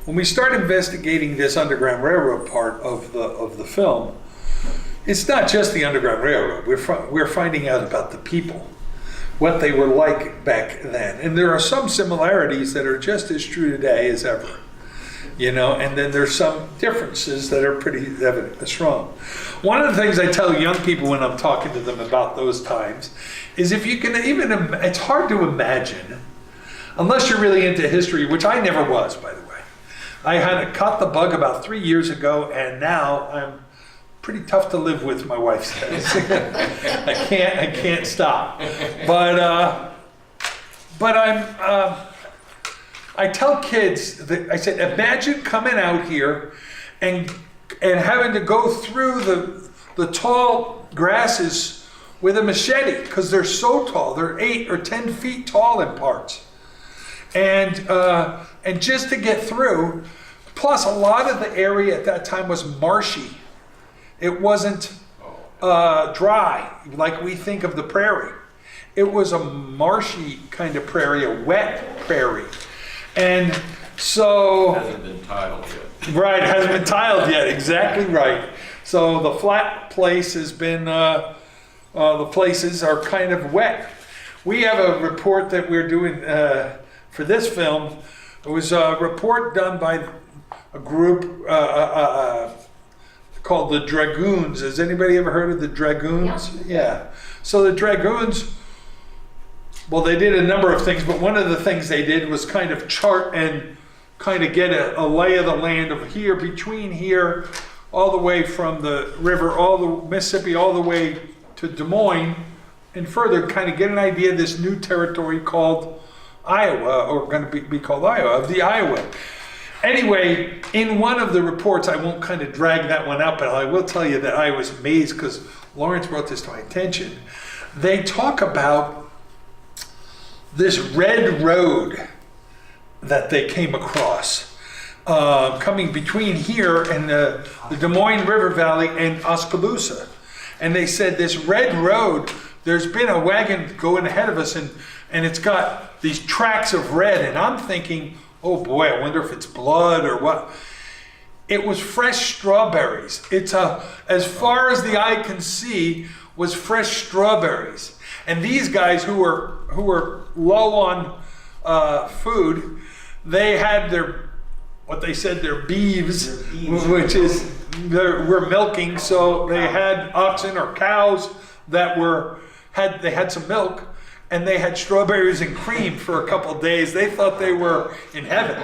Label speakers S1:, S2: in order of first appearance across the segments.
S1: when we start investigating this Underground Railroad part of the film, it's not just the Underground Railroad. We're finding out about the people, what they were like back then. And there are some similarities that are just as true today as ever, you know, and then there's some differences that are pretty evident, strong. One of the things I tell young people when I'm talking to them about those times is if you can even, it's hard to imagine, unless you're really into history, which I never was, by the way. I had caught the bug about 3 years ago, and now I'm pretty tough to live with, my wife says. I can't stop. But I tell kids that, I said, imagine coming out here and having to go through the tall grasses with a machete, because they're so tall. They're 8 or 10 feet tall in parts. And just to get through, plus a lot of the area at that time was marshy. It wasn't dry like we think of the prairie. It was a marshy kind of prairie, a wet prairie. And so...
S2: Hasn't been tiled yet.
S1: Right, hasn't been tiled yet, exactly right. So the flat place has been, the places are kind of wet. We have a report that we're doing for this film. It was a report done by a group called the Dragoons. Has anybody ever heard of the Dragoons? Yeah. So the Dragoons, well, they did a number of things, but one of the things they did was kind of chart and kind of get a lay of the land of here, between here, all the way from the river, all the Mississippi, all the way to Des Moines, and further, kind of get an idea of this new territory called Iowa, or going to be called Iowa, of the Iowa. Anyway, in one of the reports, I won't kind of drag that one out, but I will tell you that I was amazed because Lawrence brought this to my attention. They talk about this red road that they came across, coming between here and the Des Moines River Valley and Oskaloosa. And they said this red road, there's been a wagon going ahead of us and it's got these tracks of red. And I'm thinking, oh boy, I wonder if it's blood or what. It was fresh strawberries. It's as far as the eye can see was fresh strawberries. And these guys who were low on food, they had what they said, their beeves, which is, we're milking. So they had oxen or cows that they had some milk, and they had strawberries and cream for a couple of days. They thought they were in heaven,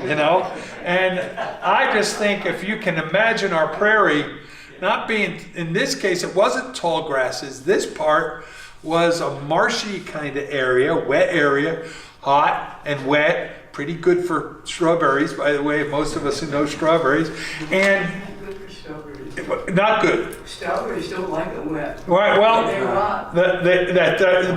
S1: you know? And I just think if you can imagine our prairie not being, in this case, it wasn't tall grasses. This part was a marshy kind of area, wet area, hot and wet, pretty good for strawberries, by the way, most of us who know strawberries. And not good.
S3: Strawberries don't like it wet.
S1: Right, well,
S3: They rot.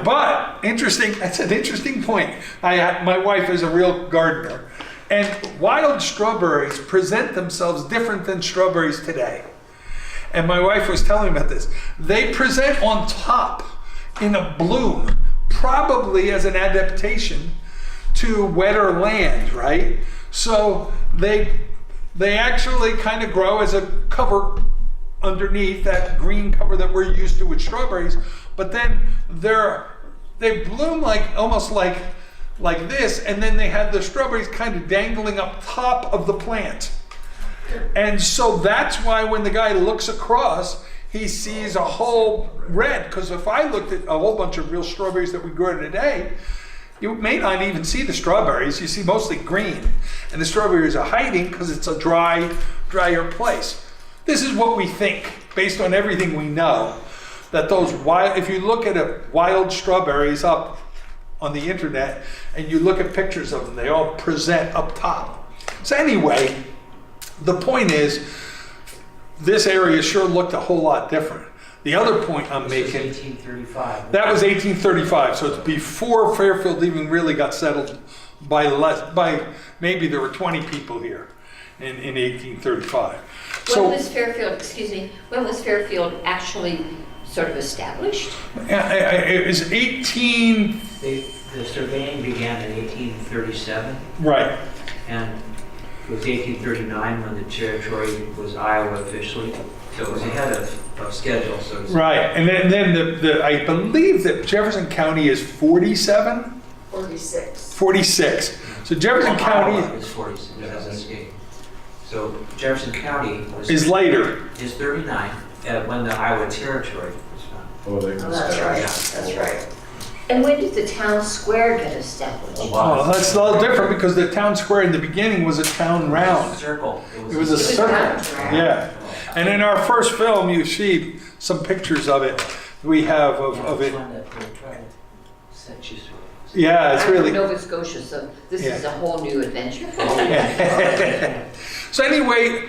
S1: but interesting, that's an interesting point. My wife is a real gardener, and wild strawberries present themselves different than strawberries today. And my wife was telling me about this. They present on top in a bloom, probably as an adaptation to wetter land, right? So they actually kind of grow as a cover underneath that green cover that we're used to with strawberries, but then they bloom almost like this, and then they have the strawberries kind of dangling up top of the plant. And so that's why when the guy looks across, he sees a whole red, because if I looked at a whole bunch of real strawberries that we grow today, you may not even see the strawberries. You see mostly green, and the strawberries are hiding because it's a drier place. This is what we think, based on everything we know, that those if you look at wild strawberries up on the internet and you look at pictures of them, they all present up top. So anyway, the point is, this area sure looked a whole lot different. The other point I'm making,
S3: 1835.
S1: that was 1835, so it's before Fairfield even really got settled by maybe there were 20 people here in 1835.
S4: When was Fairfield actually sort of established?
S1: It was
S5: The surveying began in 1837,
S1: right.
S5: and
S3: It was 1839 when the territory was Iowa officially, so it was ahead of schedule, so it's.
S1: Right, and then I believe that Jefferson County is 47?
S5: 46.
S1: 46. So Jefferson
S3: Iowa
S1: County
S3: is 46, as a state. So Jefferson County
S1: is later.
S3: is 39 when the Iowa territory was founded.
S2: Oh, they
S5: Oh,
S2: can
S5: that's
S2: start.
S5: right, that's right.
S4: And when did the town square get established?
S1: Oh, that's a little different because the town square in the beginning was a town round.
S3: Circle.
S1: It was a circle.
S4: round.
S1: Yeah. And in our first film, you see some pictures of it. We have of it. Yeah, it's
S4: I'm from
S1: really.
S4: Nova Scotia, so this is
S1: Yeah.
S4: a whole new adventure.
S1: So anyway,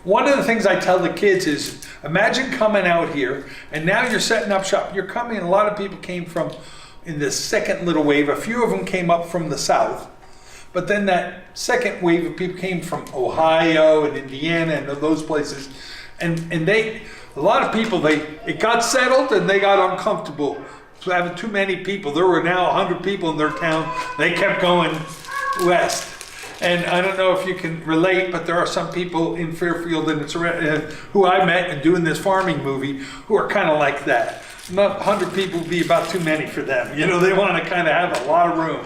S1: one of the things I tell the kids is, imagine coming out here and now you're setting up shop. You're coming, a lot of people came from, in the second little wave, a few of them came up from the south. But then that second wave of people came from Ohio and Indiana and those places. And a lot of people, it got settled and they got uncomfortable. So having too many people, there were now 100 people in their town. They kept going west. And I don't know if you can relate, but there are some people in Fairfield and who I met and doing this farming movie who are kind of like that. Not 100 people would be about too many for them. You know, they want to kind of have a lot of room.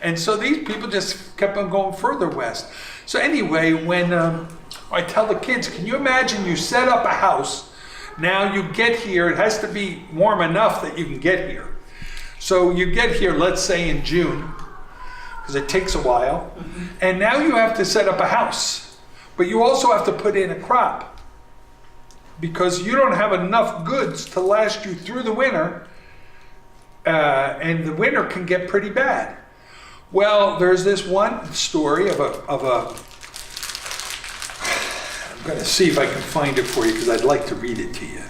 S1: And so these people just kept on going further west. So anyway, when I tell the kids, can you imagine you set up a house, now you get here, it has to be warm enough that you can get here. So you get here, let's say in June, because it takes a while, and now you have to set up a house, but you also have to put in a crop because you don't have enough goods to last you through the winter, and the winter can get pretty bad. Well, there's this one story of a I'm going to see if I can find it for you because I'd like to read it to you.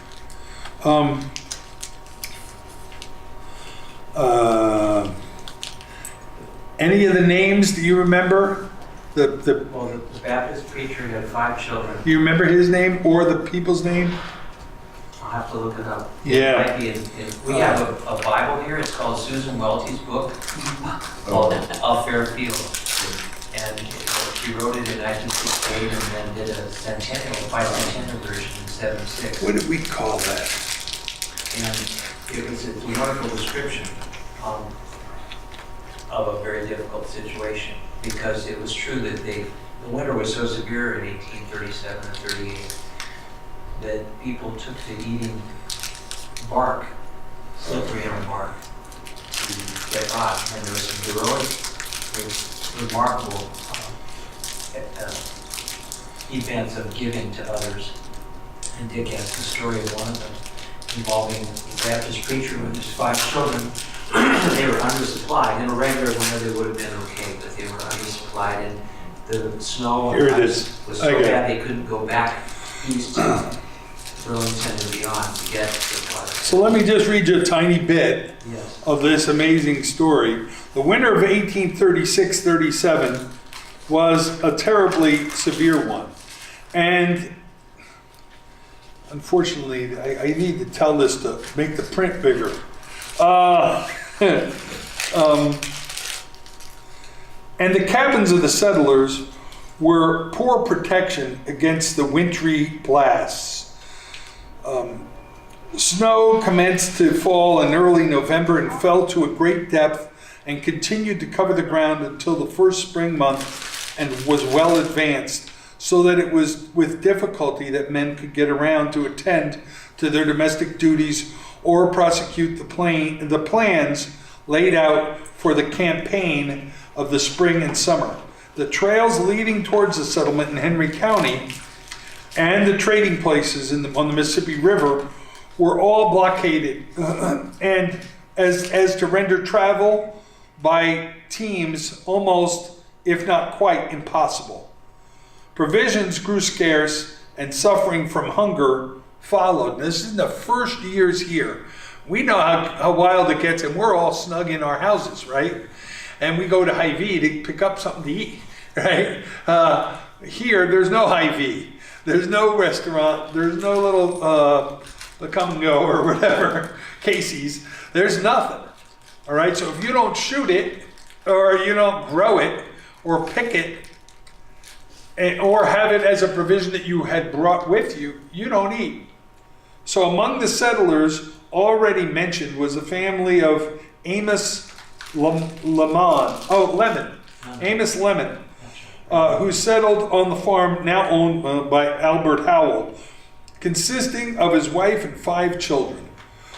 S1: Any of the names, do you remember?
S3: Well, the Baptist preacher had 5 children.
S1: Do you remember his name or the people's name?
S3: I'll have to look it up.
S1: Yeah.
S3: It might be we have a Bible here. It's called Susan Welty's book called Fairfield. And she wrote it in 1968 and then did a bicentennial version in 76.
S1: What did we call that?
S3: And it was a wonderful description of a very difficult situation because it was true that the winter was so severe in 1837 and 38 that people took to eating bark, slippery elm bark, to get by. And there was some heroic, remarkable events of giving to others. And Dick has the story of one of them involving the Baptist preacher with his 5 children. They were undersupplied. In a regular winter, they would have been okay, but they were undersupplied, and the snow and ice was so bad they couldn't go back east to Burlington and beyond to get supplies.
S1: So let me just read you a tiny bit
S3: Yes.
S1: of this amazing story. The winter of 1836-37 was a terribly severe one. And unfortunately, I need to tell this to make the print bigger. And the cabins of the settlers were poor protection against the wintry blasts. Snow commenced to fall in early November and fell to a great depth and continued to cover the ground until the first spring month and was well advanced, so that it was with difficulty that men could get around to attend to their domestic duties or prosecute the plans laid out for the campaign of the spring and summer. The trails leading towards the settlement in Henry County and the trading places on the Mississippi River were all blockaded, and as to render travel by teams almost, if not quite, impossible. Provisions grew scarce, and suffering from hunger followed. This is the first years here. We know how wild it gets, and we're all snug in our houses, right? And we go to Hy-Vee to pick up something to eat, right? Here, there's no Hy-Vee. There's no restaurant. There's no little come and go or whatever, Casey's. There's nothing, all right? So if you don't shoot it, or you don't grow it, or pick it, or have it as a provision that you had brought with you, you don't eat. So among the settlers already mentioned was the family of Amos Amos Lemon, who settled on the farm now owned by Albert Howell, consisting of his wife and 5 children.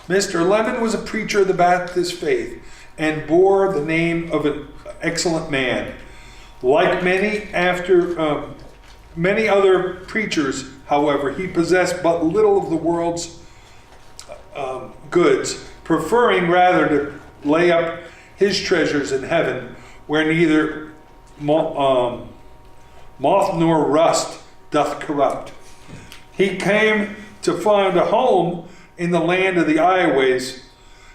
S1: Mr. Lemon was a preacher of the Baptist faith and bore the name of an excellent man. Like many other preachers, however, he possessed but little of the world's goods, preferring rather to lay up his treasures in heaven, where neither moth nor rust doth corrupt. He came to find a home in the land of the Ioways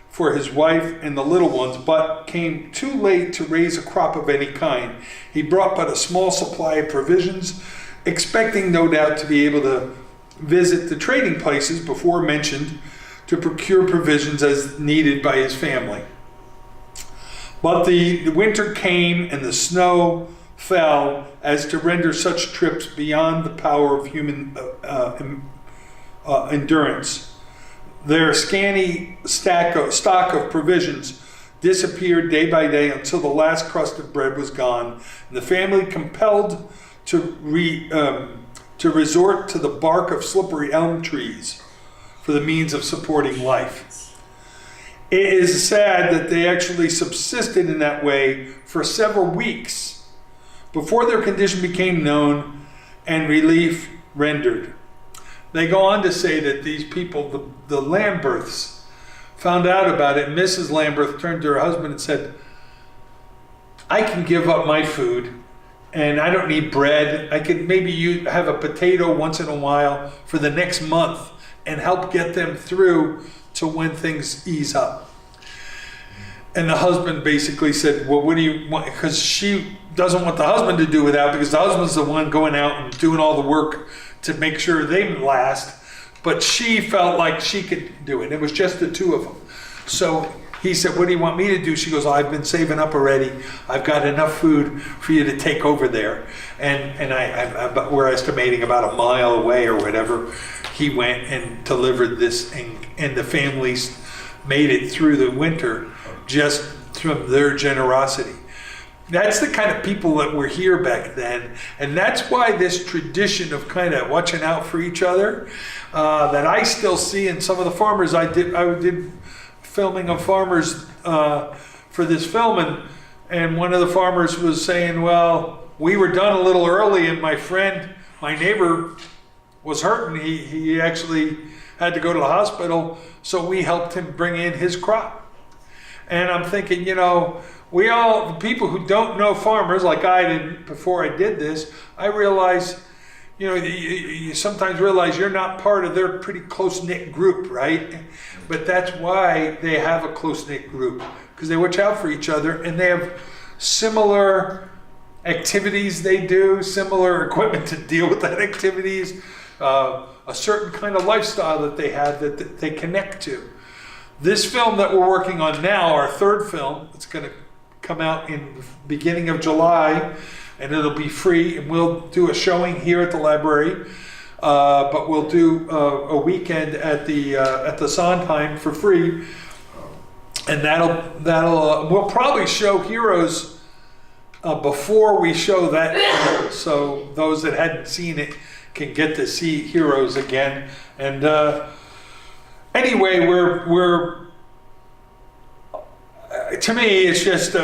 S1: for his wife and the little ones, but came too late to raise a crop of any kind. He brought but a small supply of provisions, expecting no doubt to be able to visit the trading places before mentioned to procure provisions as needed by his family. But the winter came and the snow fell as to render such trips beyond the power of human endurance. Their scanty stock of provisions disappeared day by day until the last crust of bread was gone, and the family compelled to resort to the bark of slippery elm trees for the means of supporting life. It is sad that they actually subsisted in that way for several weeks before their condition became known and relief rendered. They go on to say that these people, the Lamberths, found out about it. Mrs. Lamberth turned to her husband and said, I can give up my food and I don't need bread. I could maybe have a potato once in a while for the next month and help get them through to when things ease up. And the husband basically said, well, what do you want? Because she doesn't want the husband to do without, because the husband's the one going out and doing all the work to make sure they last. But she felt like she could do it. It was just the two of them. So he said, what do you want me to do? She goes, I've been saving up already. I've got enough food for you to take over there. And we're estimating about a mile away or whatever. He went and delivered this, and the families made it through the winter just from their generosity. That's the kind of people that were here back then. And that's why this tradition of kind of watching out for each other, that I still see in some of the farmers. I did filming of farmers for this film, and one of the farmers was saying, well, we were done a little early, and my neighbor was hurting. He actually had to go to the hospital, so we helped him bring in his crop. And I'm thinking, the people who don't know farmers, like I didn't before I did this, I realize, you sometimes realize you're not part of their pretty close-knit group, right? But that's why they have a close-knit group, because they watch out for each other, and they have similar activities they do, similar equipment to deal with that activities, a certain kind of lifestyle that they have that they connect to. This film that we're working on now, our third film, it's going to come out in the beginning of July, and it'll be free, and we'll do a showing here at the library, but we'll do a weekend at the Sondheim for free, and that'll we'll probably show Heroes before we show that, so those that hadn't seen it can get to see Heroes again. And anyway, we're to me, it's just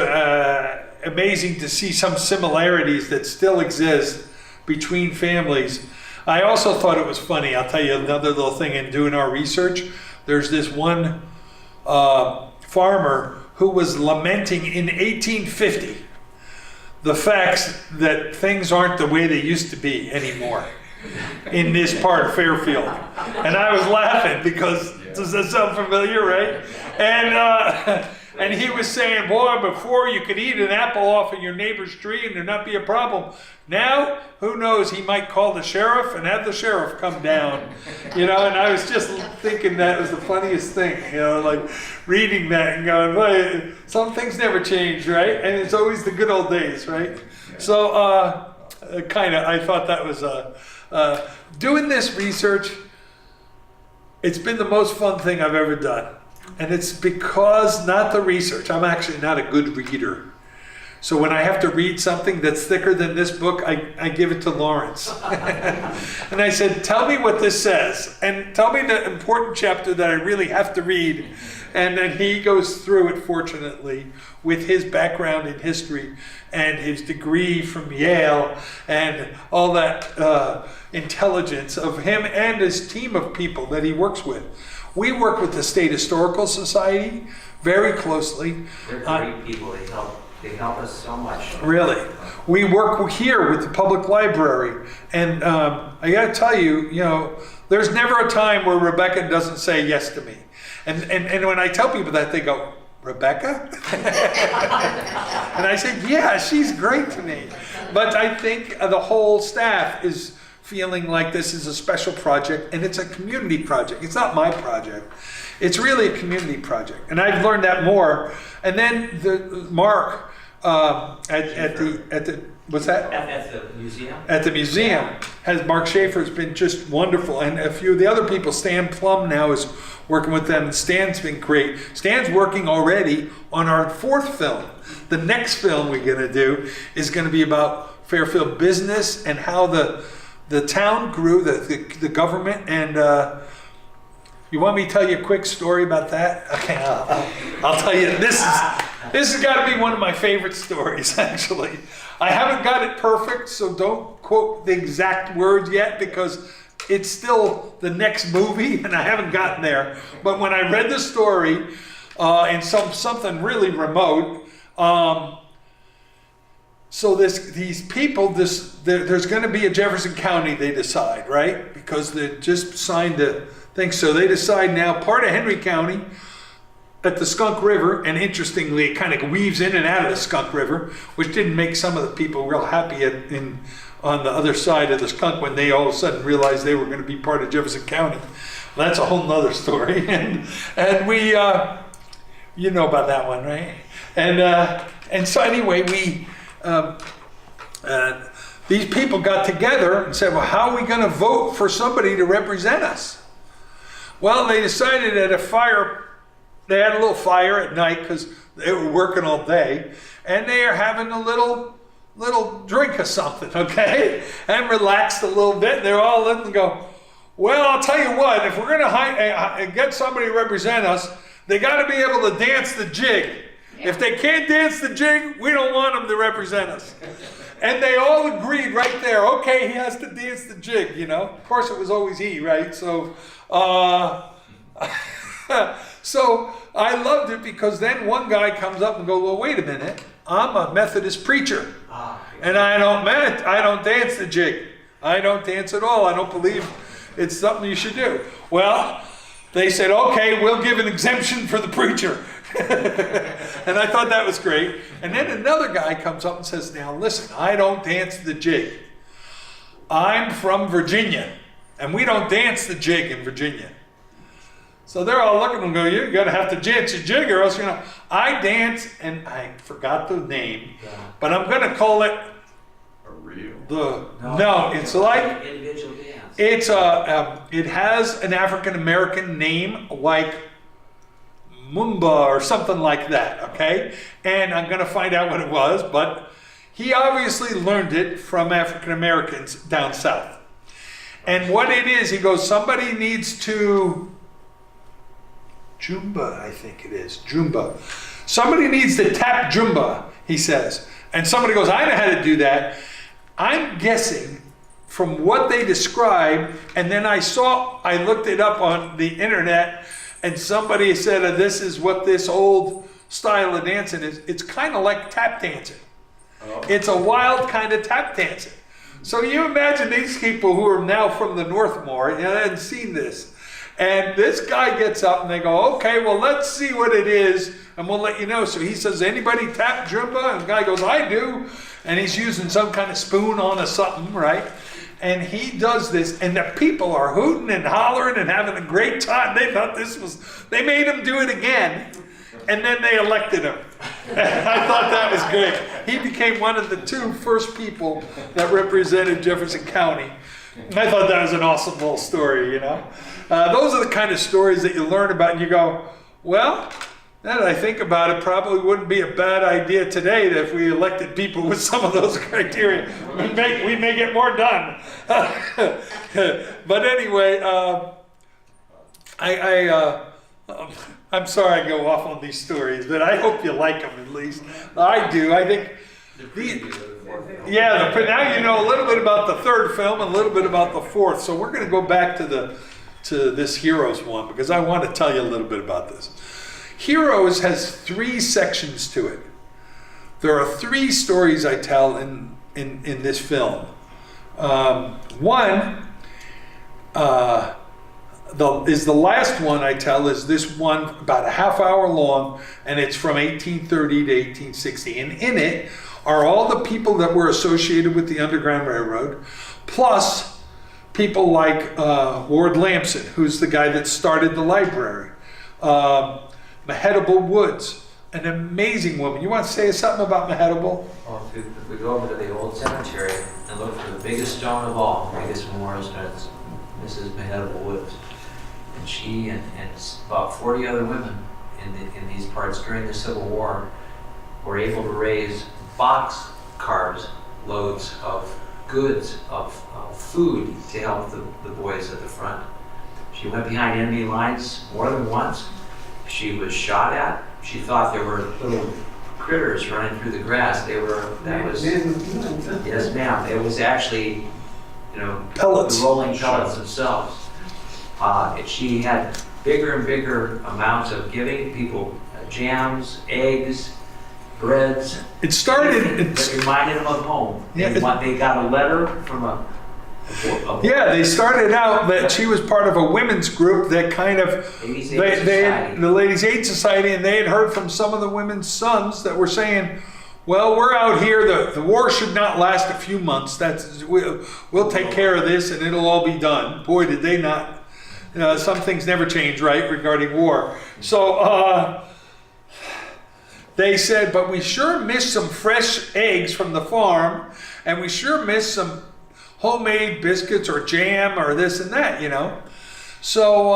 S1: amazing to see some similarities that still exist between families. I also thought it was funny. I'll tell you another little thing in doing our research. There's this one farmer who was lamenting in 1850 the facts that things aren't the way they used to be anymore in this part of Fairfield. And I was laughing because, does that sound familiar, right? And he was saying, boy, before you could eat an apple off of your neighbor's tree and there not be a problem. Now, who knows, he might call the sheriff and have the sheriff come down. And I was just thinking that was the funniest thing, like reading that and going, well, some things never change, right? And it's always the good old days, right? So I thought that was doing this research. It's been the most fun thing I've ever done. And it's because, not the research, I'm actually not a good reader. So when I have to read something that's thicker than this book, I give it to Lawrence. And I said, tell me what this says, and tell me the important chapter that I really have to read. And then he goes through it, fortunately, with his background in history and his degree from Yale and all that intelligence of him and his team of people that he works with. We work with the State Historical Society very closely.
S3: They're great people. They help us so much.
S1: Really. We work here with the public library. And I got to tell you, there's never a time where Rebecca doesn't say yes to me. And when I tell people that, they go, Rebecca? And I say, yeah, she's great to me. But I think the whole staff is feeling like this is a special project, and it's a community project. It's not my project. It's really a community project. And I've learned that more. And then Mark at the what's that?
S3: At the museum?
S1: At the museum, Mark Schaefer has been just wonderful. And a few of the other people, Stan Plum now is working with them, and Stan's been great. Stan's working already on our 4th film. The next film we're gonna do is gonna be about Fairfield business and how the town grew, the government, and you want me to tell you a quick story about that? Okay, I'll tell you. This has got to be one of my favorite stories, actually. I haven't got it perfect, so don't quote the exact words yet, because it's still the next movie, and I haven't gotten there. But when I read the story in something really remote, so these people, there's going to be a Jefferson County, they decide, right? Because they just signed a thing. So they decide now part of Henry County at the Skunk River, and interestingly, it kind of weaves in and out of the Skunk River, which didn't make some of the people real happy on the other side of the Skunk when they all of a sudden realized they were going to be part of Jefferson County. Well, that's a whole nother story. And we, you know about that one, right? And so anyway, these people got together and said, well, how are we going to vote for somebody to represent us? Well, they decided at they had a little fire at night because they were working all day, and they are having a little drink of something, okay? And relaxed a little bit. They're all letting them go, well, I'll tell you what, if we're going to get somebody to represent us, they got to be able to dance the jig. Yeah. If they can't dance the jig, we don't want them to represent us. And they all agreed right there, okay, he has to dance the jig, Of course, it was always he, right? So, so I loved it, because then one guy comes up and goes, well, wait a minute, I'm a Methodist preacher, and I don't dance the jig. I don't dance at all. I don't believe it's something you should do. Well, they said, okay, we'll give an exemption for the preacher. And I thought that was great. And then another guy comes up and says, now listen, I don't dance the jig. I'm from Virginia, and we don't dance the jig in Virginia. So they're all looking and go, you're going to have to dance the jig, or else, I dance, and I forgot the name, but I'm going to call it
S2: A reel.
S1: It's like,
S3: individual dance.
S1: it's it has an African American name, like Mumba or something like that, okay? And I'm going to find out what it was, but he obviously learned it from African Americans down south. And what it is, he goes, somebody needs to, Jumba, I think it is, Jumba. Somebody needs to tap Jumba, he says. And somebody goes, I know how to do that. I'm guessing from what they described, and then I looked it up on the internet, and somebody said, this is what this old style of dancing is. It's kind of like tap dancing. Oh. It's a wild kind of tap dancing. So you imagine these people who are now from the North more, and hadn't seen this. And this guy gets up and they go, okay, well, let's see what it is, and we'll let you know. So he says, anybody tap Jumba? And the guy goes, I do. And he's using some kind of spoon on a something, right? And he does this, and the people are hooting and hollering and having a great time. They thought they made him do it again, and then they elected him. I thought that was great. He became one of the two first people that represented Jefferson County. And I thought that was an awesome little story, you know. Those are the kind of stories that you learn about and you go, well, now that I think about it, probably wouldn't be a bad idea today that if we elected people with some of those criteria, we may get more done. But anyway, I'm sorry I go off on these stories, but I hope you like them at least. I do. I think, now you know a little bit about the third film and a little bit about the fourth. So we're going to go back to this Heroes one because I want to tell you a little bit about this. Heroes has 3 sections to it. There are 3 stories I tell in this film. One is the last one I tell is this one about a half hour long, and it's from 1830 to 1860. And in it are all the people that were associated with the Underground Railroad, plus people like Lord Lamson, who's the guy that started the library. Mehitable Woods, an amazing woman. You want to say something about Mehitable?
S3: Well, if we go over to the old cemetery and look for the biggest stone of all, the biggest memorial stone, it's Mrs. Mehitable Woods. And she and about 40 other women in these parts during the Civil War were able to raise box cars loads of goods, of food to help the boys at the front. She went behind enemy lines more than once. She was shot at. She thought there were little critters running through the grass. Yes, ma'am. It was actually,
S1: Pellets.
S3: the rolling pellets themselves. She had bigger and bigger amounts of giving people jams, eggs, breads.
S1: It started.
S3: That reminded them of home.
S1: Yeah,
S3: They got a letter from a
S1: they started out that she was part of a women's group that kind of
S3: Ladies' Aid Society.
S1: the Ladies' Aid Society, and they had heard from some of the women's sons that were saying, well, we're out here, the war should not last a few months. We'll take care of this and it'll all be done. Boy, did they not. Some things never change, right, regarding war. So they said, but we sure miss some fresh eggs from the farm, and we sure miss some homemade biscuits or jam or this and that, So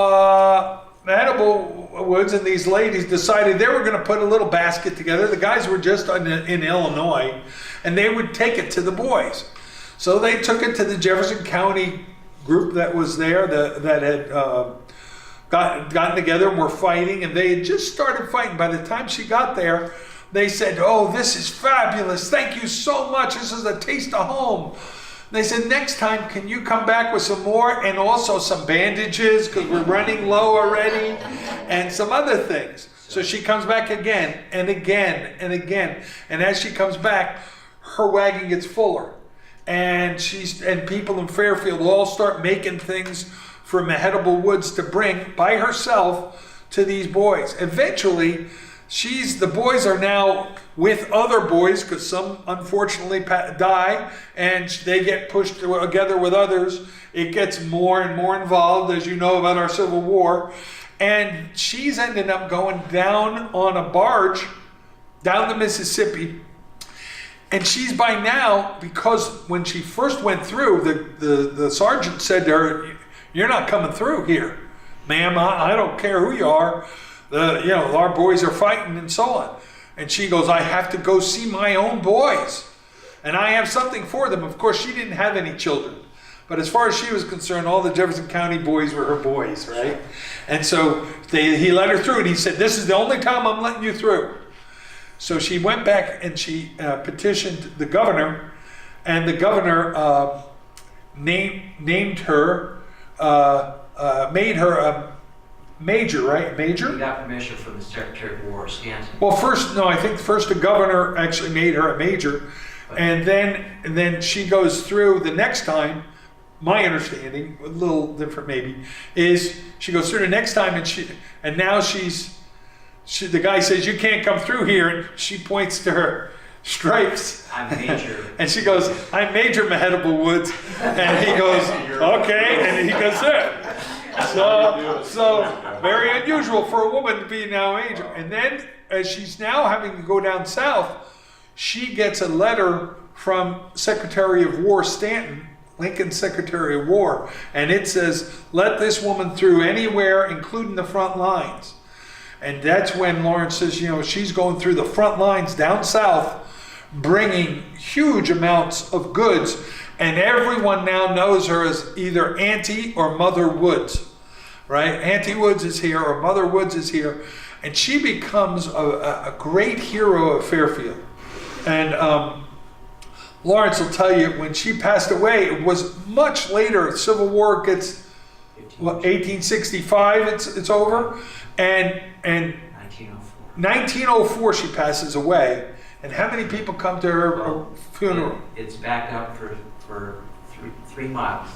S1: Mehitable Woods and these ladies decided they were going to put a little basket together. The guys were just in Illinois, and they would take it to the boys. So they took it to the Jefferson County group that was there that had gotten together and were fighting, and they had just started fighting. By the time she got there, they said, oh, this is fabulous. Thank you so much. This is a taste of home. They said, next time, can you come back with some more and also some bandages because we're running low already and some other things. So she comes back again and again and again. And as she comes back, her wagon gets fuller. And people in Fairfield all start making things for Mehitable Woods to bring by herself to these boys. Eventually, the boys are now with other boys because some unfortunately die and they get pushed together with others. It gets more and more involved, as you know about our Civil War. And she's ended up going down on a barge down the Mississippi. And she's by now, because when she first went through, the sergeant said to her, you're not coming through here, ma'am. I don't care who you are. Our boys are fighting and so on. And she goes, I have to go see my own boys. And I have something for them. Of course, she didn't have any children. But as far as she was concerned, all the Jefferson County boys were her boys, right? And so he let her through, and he said, this is the only time I'm letting you through. So she went back and she petitioned the governor, and the governor named her, made her a major, right? Major?
S3: We got permission from the Secretary of War, Stanton.
S1: Well, I think first the governor actually made her a major, and then she goes through the next time. My understanding, a little different maybe, is she goes through the next time, and now the guy says, you can't come through here, and she points to her stripes.
S3: I'm Major.
S1: And she goes, I'm Major Mehitable Woods. And he goes, okay, and he goes there. So very unusual for a woman to be now age. And then as she's now having to go down south, she gets a letter from Secretary of War Stanton, Lincoln's Secretary of War, and it says, let this woman through anywhere, including the front lines. And that's when Lawrence says, you know, she's going through the front lines down south, bringing huge amounts of goods, and everyone now knows her as either Auntie or Mother Woods, right? Auntie Woods is here or Mother Woods is here, and she becomes a great hero of Fairfield. And Lawrence will tell you, when she passed away, it was much later. The Civil War gets, 1865, it's over, and 1904 she passes away. And how many people come to her funeral?
S3: It's backed up for 3 miles.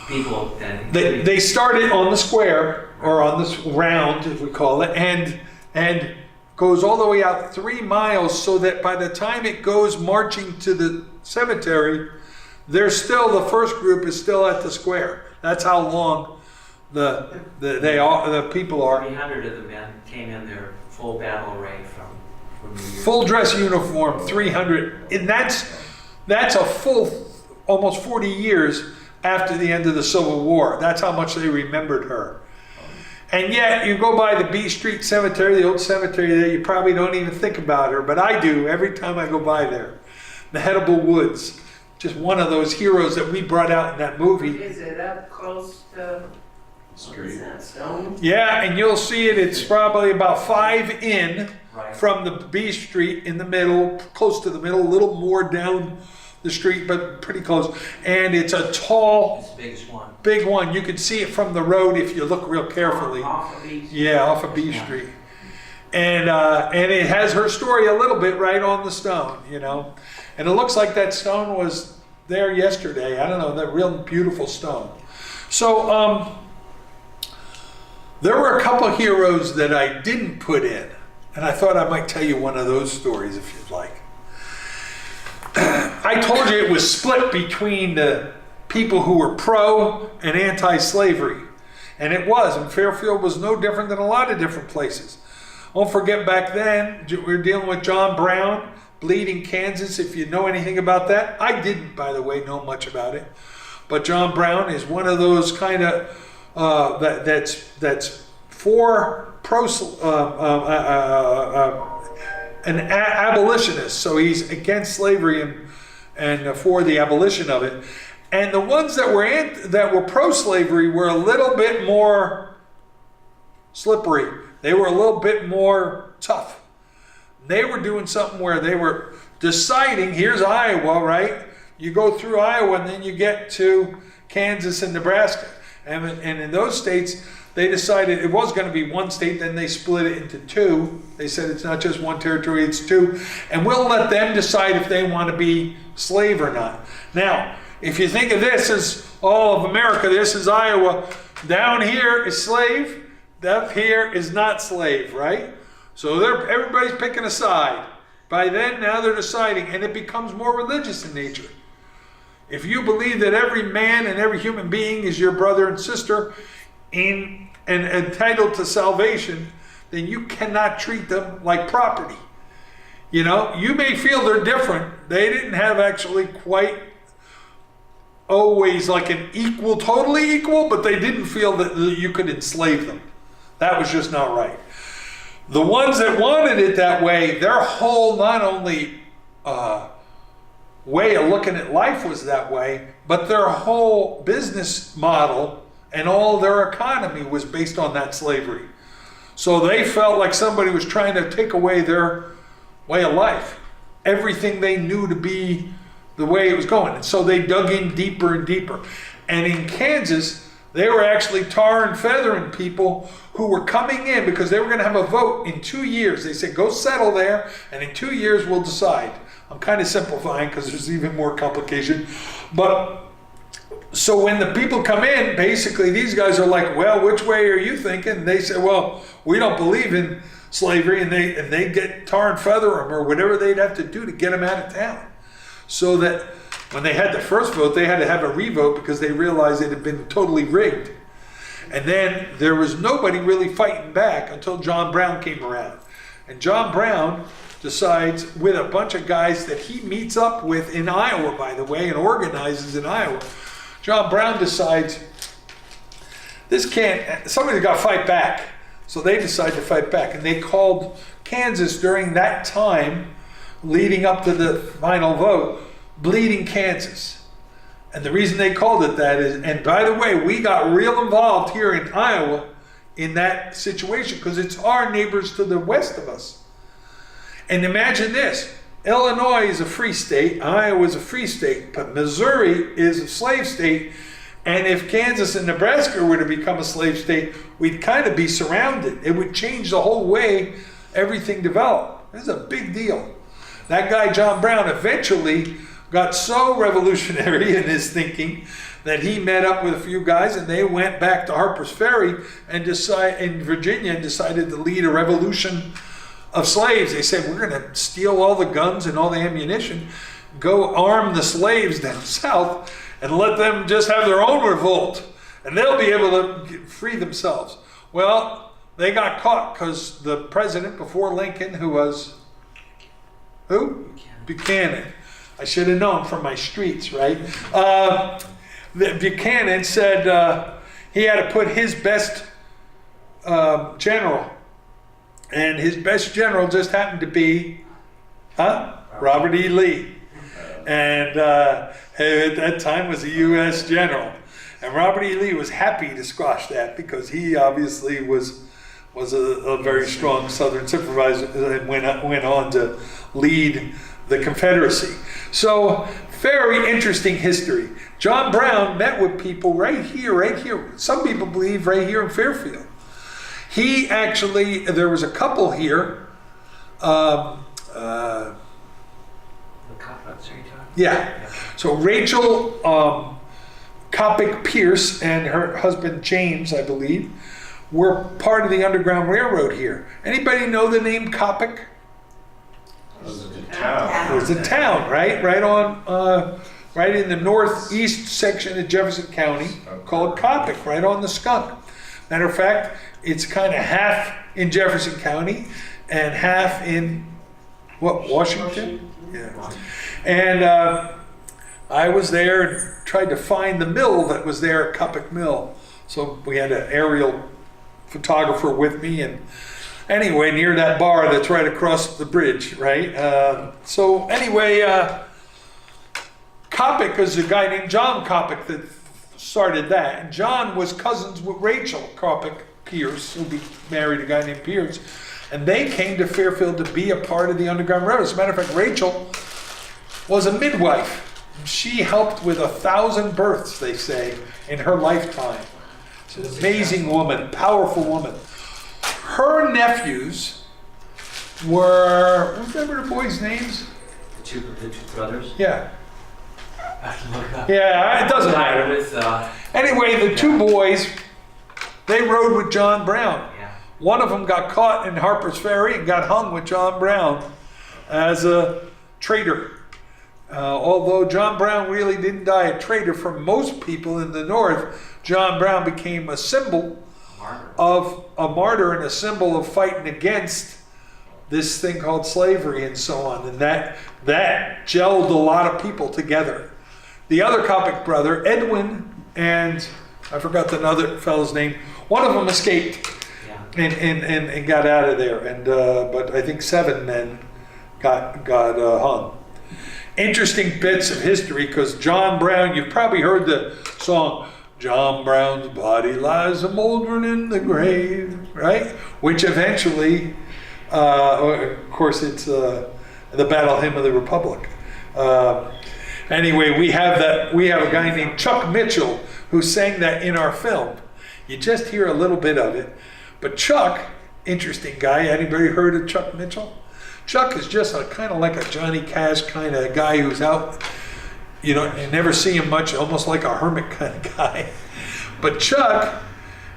S3: People then.
S1: They started on the square, or on this round, if we call it, and goes all the way out 3 miles, so that by the time it goes marching to the cemetery, there's still, the first group is still at the square. That's how long the people are.
S3: 300 of the men came in their full battle array from New York.
S1: Full dress uniform, 300, and that's a full, almost 40 years after the end of the Civil War. That's how much they remembered her. And yet, you go by the B Street Cemetery, the old cemetery there, you probably don't even think about her, but I do every time I go by there. The Edible Woods, just one of those heroes that we brought out in that movie.
S5: Is it up close to Stone?
S1: Yeah, and you'll see it, it's probably about 5 in
S3: Right.
S1: from the B Street, in the middle, close to the middle, a little more down the street, but pretty close. And it's a tall,
S3: It's the biggest one.
S1: big one. You can see it from the road if you look real carefully.
S5: Off of East.
S1: Yeah, off of B Street. And it has her story a little bit right on the stone, you know. And it looks like that stone was there yesterday. I don't know, that real beautiful stone. So there were a couple of heroes that I didn't put in. And I thought I might tell you one of those stories if you'd like. I told you it was split between the people who were pro and anti-slavery. And it was, and Fairfield was no different than a lot of different places. Don't forget back then, we were dealing with John Brown, Bleeding Kansas, if you know anything about that. I didn't, by the way, know much about it. But John Brown is one of those kind of, that's for an abolitionist, so he's against slavery and for the abolition of it. And the ones that were pro-slavery were a little bit more slippery. They were a little bit more tough. They were doing something where they were deciding, here's Iowa, right? You go through Iowa and then you get to Kansas and Nebraska. And in those states, they decided it was going to be one state, then they split it into 2. They said it's not just one territory, it's 2. And we'll let them decide if they want to be slave or not. Now, if you think of this as all of America, this is Iowa, down here is slave, up here is not slave, right? So everybody's picking a side. By then, now they're deciding, and it becomes more religious in nature. If you believe that every man and every human being is your brother and sister and entitled to salvation, then you cannot treat them like property. You know, you may feel they're different. They didn't have actually quite always like an equal, totally equal, but they didn't feel that you could enslave them. That was just not right. The ones that wanted it that way, their whole not only way of looking at life was that way, but their whole business model and all their economy was based on that slavery. So they felt like somebody was trying to take away their way of life, everything they knew to be the way it was going. And so they dug in deeper and deeper. And in Kansas, they were actually tar and feathering people who were coming in because they were going to have a vote in 2 years. They said, go settle there, and in 2 years we'll decide. I'm kind of simplifying because there's even more complication. But so when the people come in, basically these guys are like, well, which way are you thinking? And they say, well, we don't believe in slavery, and they get tar and feather them or whatever they'd have to do to get them out of town. So that when they had the first vote, they had to have a revote because they realized it had been totally rigged. And then there was nobody really fighting back until John Brown came around. And John Brown decides, with a bunch of guys that he meets up with in Iowa, by the way, and organizes in Iowa, John Brown decides, somebody's got to fight back. So they decide to fight back. And they called Kansas during that time, leading up to the final vote, Bleeding Kansas. And the reason they called it that is, and by the way, we got real involved here in Iowa in that situation because it's our neighbors to the west of us. And imagine this, Illinois is a free state, Iowa is a free state, but Missouri is a slave state. And if Kansas and Nebraska were to become a slave state, we'd kind of be surrounded. It would change the whole way everything developed. This is a big deal. That guy, John Brown, eventually got so revolutionary in his thinking that he met up with a few guys and they went back to Harper's Ferry and in Virginia and decided to lead a revolution of slaves. They said, we're going to steal all the guns and all the ammunition, go arm the slaves down south, and let them just have their own revolt, and they'll be able to free themselves. Well, they got caught because the president before Lincoln, who was, who? Buchanan. I should have known from my streets, right? Buchanan said he had to put his best general, and his best general just happened to be, Robert E. Lee. And at that time was a U.S. general. And Robert E. Lee was happy to squash that because he obviously was a very strong Southern supervisor and went on to lead the Confederacy. So very interesting history. John Brown met with people right here. Some people believe right here in Fairfield. He actually, there was a couple here. Yeah. So Rachel Coppock Pierce and her husband James, I believe, were part of the Underground Railroad here. Anybody know the name Coppock?
S2: It was a town.
S1: It was a town, right? Right in the northeast section of Jefferson County, called Coppock, right on the Skunk. Matter of fact, it's kind of half in Jefferson County and half in Washington? Yeah. And I was there and tried to find the mill that was there at Coppock Mill. So we had an aerial photographer with me, and anyway, near that bar that's right across the bridge, right? So anyway, Coppock is a guy named John Coppock that started that. And John was cousins with Rachel Coppock Pierce, who married a guy named Pierce. And they came to Fairfield to be a part of the Underground Railroad. As a matter of fact, Rachel was a midwife. She helped with 1,000 births, they say, in her lifetime. She's an amazing woman, powerful woman. Her nephews were, remember the boys' names?
S3: The two brothers?
S1: Yeah.
S3: I have to look it up.
S1: Yeah, it doesn't matter.
S3: With,
S1: Anyway, the two boys, they rode with John Brown.
S3: yeah.
S1: One of them got caught in Harper's Ferry and got hung with John Brown as a traitor. Although John Brown really didn't die a traitor for most people in the North, John Brown became a symbol of a martyr and a symbol of fighting against this thing called slavery and so on. And that gelled a lot of people together. The other Coppock brother, Edwin, and I forgot the other fellow's name, one of them escaped and got out of there. And but I think 7 men got hung. Interesting bits of history, because John Brown, you've probably heard the song, John Brown's body lies a mouldering in the grave, right? Which eventually, of course, it's the Battle Hymn of the Republic. Anyway, we have a guy named Chuck Mitchell who sang that in our film. You just hear a little bit of it. But Chuck, interesting guy. Anybody heard of Chuck Mitchell? Chuck is just kind of like a Johnny Cash kind of guy who's out, you never see him much, almost like a hermit kind of guy. But Chuck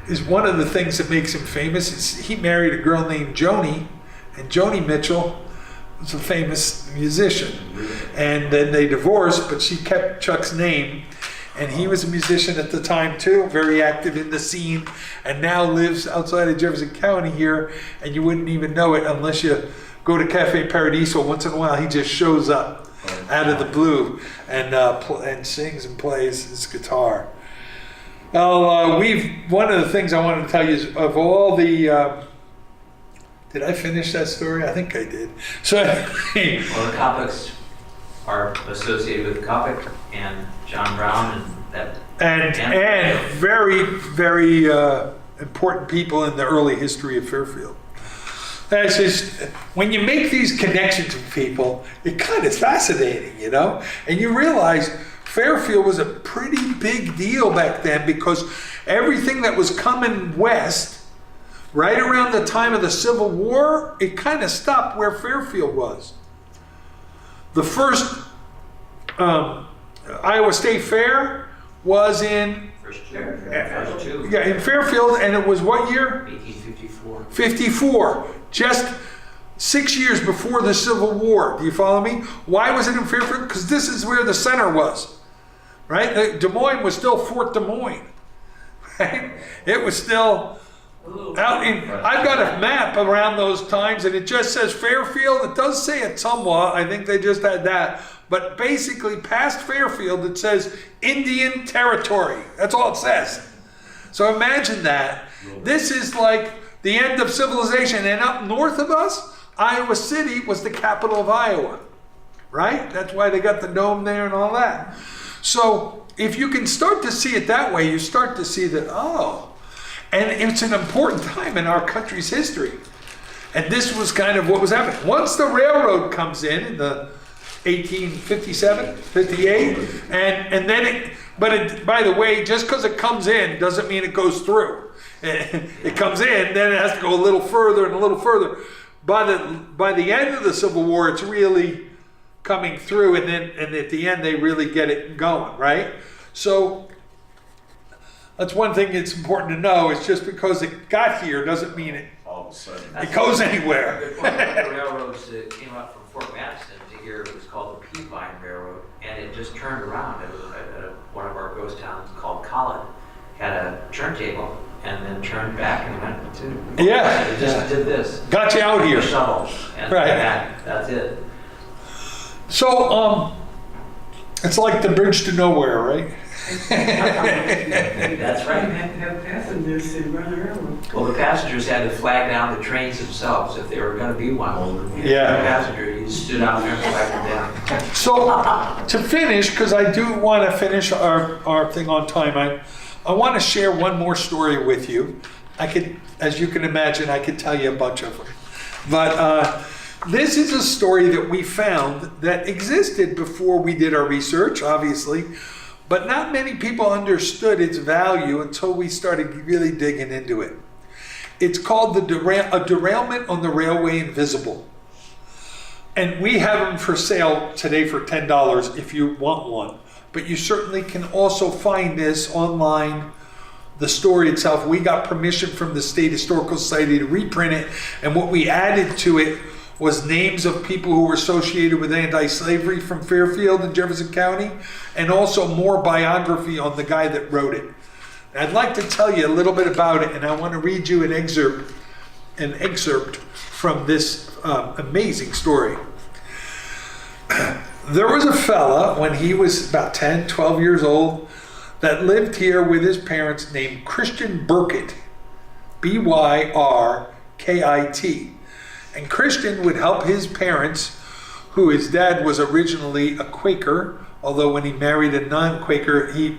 S1: is one of the things that makes him famous. He married a girl named Joni, and Joni Mitchell was a famous musician. And then they divorced, but she kept Chuck's name. And he was a musician at the time too, very active in the scene, and now lives outside of Jefferson County here, and you wouldn't even know it unless you go to Cafe Paradiso. Once in a while, he just shows up out of the blue and sings and plays his guitar. Well, one of the things I wanted to tell you is of all the, did I finish that story? I think I did. So,
S3: Well, the Copics are associated with Copic and John Brown
S1: and very, very important people in the early history of Fairfield. That's just, when you make these connections with people, it kind of fascinating, you know? And you realize Fairfield was a pretty big deal back then because everything that was coming west, right around the time of the Civil War, it kind of stopped where Fairfield was. The first Iowa State Fair was in
S3: first two.
S1: Yeah, in Fairfield, and it was what year?
S3: 1854.
S1: 54. Just 6 years before the Civil War. Do you follow me? Why was it in Fairfield? Because this is where the center was, right? Des Moines was still Fort Des Moines, right? It was still out in. I've got a map around those times, and it just says Fairfield. It does say it somewhat. I think they just had that. But basically, past Fairfield, it says Indian Territory. That's all it says. So imagine that. This is like the end of civilization. And up north of us, Iowa City was the capital of Iowa, right? That's why they got the dome there and all that. So if you can start to see it that way, you start to see that, oh, and it's an important time in our country's history. And this was kind of what was happening. Once the railroad comes in the 1857, 58, and then by the way, just because it comes in doesn't mean it goes through. It comes in, then it has to go a little further and a little further. By the end of the Civil War, it's really coming through, and at the end they really get it going, right? So that's one thing that's important to know. Is just because it got here doesn't mean
S2: All of a sudden.
S1: it goes anywhere.
S3: Good point. The railroads that came up from Fort Madison to here, it was called the Peavine Railroad, and it just turned around. It was at one of our ghost towns called Collin, had a turntable, and then turned back and went to.
S1: Yeah.
S3: It just did this.
S1: Got you out here.
S3: The shuttle, and
S1: Right.
S3: that's it.
S1: So it's like the bridge to nowhere, right?
S3: That's right.
S5: Have passengers to run around.
S3: Well, the passengers had to flag down the trains themselves if there were going to be one.
S1: Yeah.
S3: The passenger, you stood out there and flagged them down.
S1: So to finish, because I do want to finish our thing on time, I want to share one more story with you. I could, as you can imagine, I could tell you a bunch of them. But this is a story that we found that existed before we did our research, obviously, but not many people understood its value until we started really digging into it. It's called a derailment on the railway invisible. And we have them for sale today for $10 if you want one. But you certainly can also find this online, the story itself. We got permission from the State Historical Society to reprint it, and what we added to it was names of people who were associated with anti-slavery from Fairfield and Jefferson County, and also more biography on the guy that wrote it. I'd like to tell you a little bit about it, and I want to read you an excerpt from this amazing story. There was a fella when he was about 10, 12 years old that lived here with his parents named Christian Burkitt, B-Y-R-K-I-T. And Christian would help his parents, who his dad was originally a Quaker, although when he married a non-Quaker, he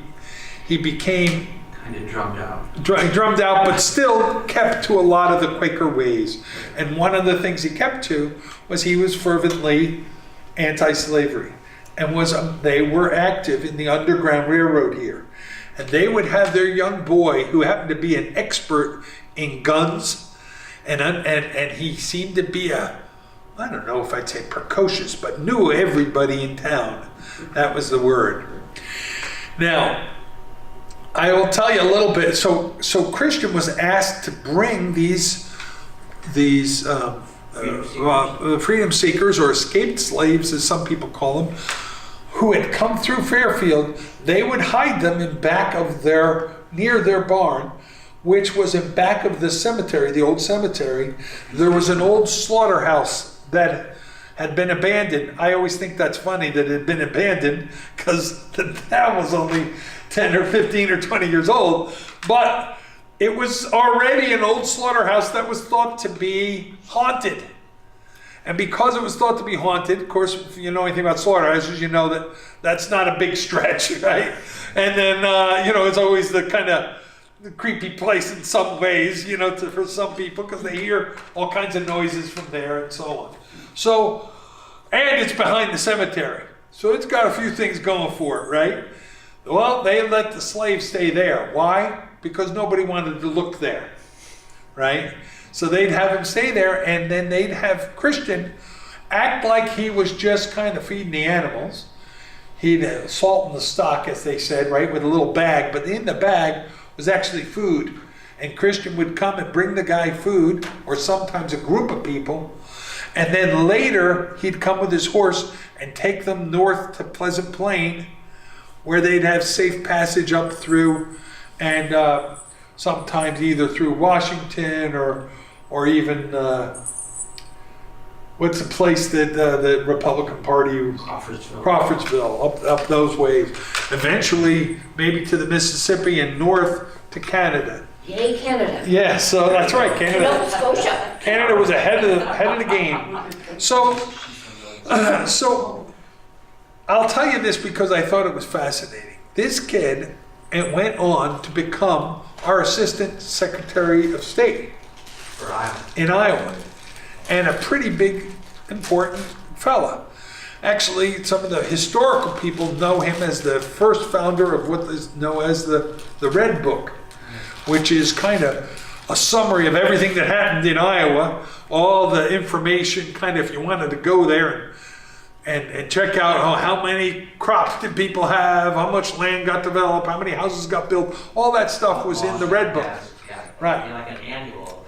S1: became
S3: Kind of drummed out.
S1: drummed out, but still kept to a lot of the Quaker ways. And one of the things he kept to was he was fervently anti-slavery, and they were active in the Underground Railroad here. And they would have their young boy, who happened to be an expert in guns, and he seemed to be I don't know if I'd say precocious, but knew everybody in town. That was the word. Now, I will tell you a little bit. So Christian was asked to bring these freedom seekers, or escaped slaves, as some people call them, who had come through Fairfield, they would hide them in back of near their barn, which was in back of the cemetery, the old cemetery. There was an old slaughterhouse that had been abandoned. I always think that's funny that it had been abandoned because the town was only 10 or 15 or 20 years old, but it was already an old slaughterhouse that was thought to be haunted. And because it was thought to be haunted, of course, if you know anything about slaughterhouses, you know that that's not a big stretch, right? And then, it's always the kind of creepy place in some ways, for some people, because they hear all kinds of noises from there and so on. So, and it's behind the cemetery. So it's got a few things going for it, right? Well, they let the slaves stay there. Why? Because nobody wanted to look there, right? So they'd have him stay there, and then they'd have Christian act like he was just kind of feeding the animals. He'd salt in the stock, as they said, right, with a little bag, but in the bag was actually food. And Christian would come and bring the guy food, or sometimes a group of people, and then later he'd come with his horse and take them north to Pleasant Plain, where they'd have safe passage up through, and sometimes either through Washington or even, what's the place that the Republican Party, Crawfordsville, up those ways. Eventually, maybe to the Mississippi and north to Canada.
S4: Yay, Canada.
S1: Yeah, so that's right, Canada.
S4: Nova Scotia.
S1: Canada was ahead of the game. So I'll tell you this because I thought it was fascinating. This kid went on to become our Assistant Secretary of State in Iowa, and a pretty big, important fella. Actually, some of the historical people know him as the first founder of what is known as the Red Book, which is kind of a summary of everything that happened in Iowa, all the information, kind of if you wanted to go there and check out how many crops did people have, how much land got developed, how many houses got built, all that stuff was in the Red Book. Right.
S3: Like an annual.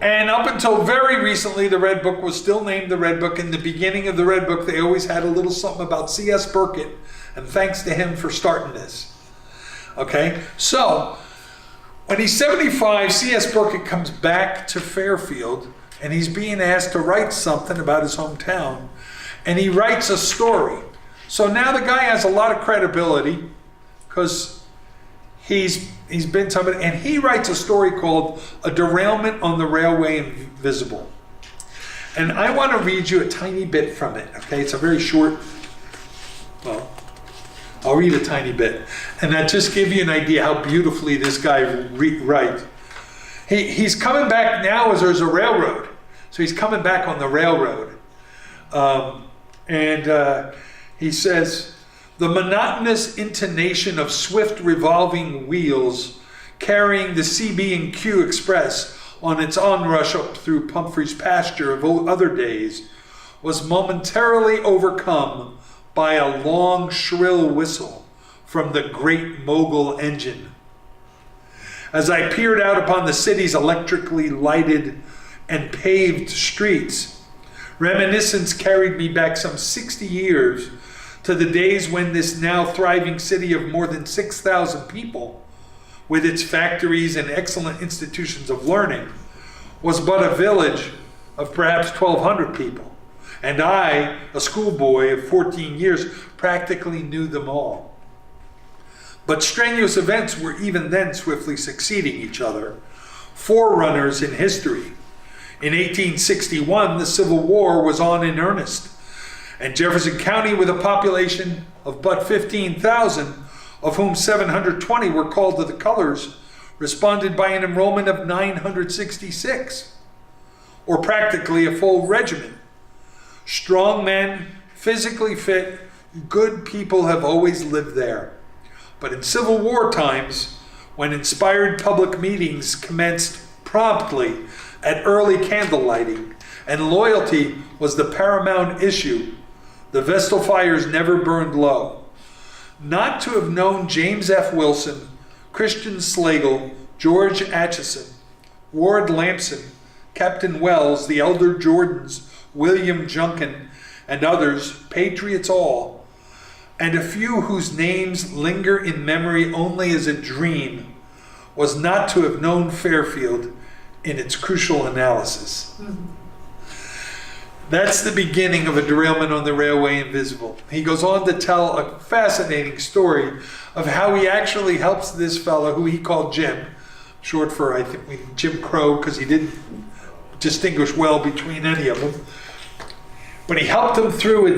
S1: And up until very recently, the Red Book was still named the Red Book. In the beginning of the Red Book, they always had a little something about C.S. Burkitt, and thanks to him for starting this. Okay, so when he's 75, C.S. Burkitt comes back to Fairfield, and he's being asked to write something about his hometown, and he writes a story. So now the guy has a lot of credibility because he's been somebody, and he writes a story called A Derailment on the Railway Invisible. And I want to read you a tiny bit from it, okay? It's a very short, well, I'll read a tiny bit. And that just give you an idea how beautifully this guy writes. He's coming back now as there's a railroad. So he's coming back on the railroad. He says, the monotonous intonation of swift revolving wheels carrying the CB&Q Express on its onrush up through Pumphrey's pasture of other days was momentarily overcome by a long, shrill whistle from the great mogul engine. As I peered out upon the city's electrically lighted and paved streets, reminiscence carried me back some 60 years to the days when this now thriving city of more than 6,000 people, with its factories and excellent institutions of learning, was but a village of perhaps 1,200 people. And I, a schoolboy of 14 years, practically knew them all. But strenuous events were even then swiftly succeeding each other, forerunners in history. In 1861, the Civil War was on in earnest, and Jefferson County, with a population of but 15,000, of whom 720 were called to the colors, responded by an enrollment of 966, or practically a full regiment. Strong men, physically fit, good people have always lived there. But in Civil War times, when inspired public meetings commenced promptly at early candle lighting, and loyalty was the paramount issue, the Vestal fires never burned low. Not to have known James F. Wilson, Christian Slagle, George Atchison, Ward Lampson, Captain Wells, the elder Jordans, William Junkin, and others, patriots all, and a few whose names linger in memory only as a dream, was not to have known Fairfield in its crucial analysis. That's the beginning of a derailment on the Railway Invisible. He goes on to tell a fascinating story of how he actually helps this fellow who he called Jim, short for, I think, Jim Crow, because he didn't distinguish well between any of them. But he helped him through in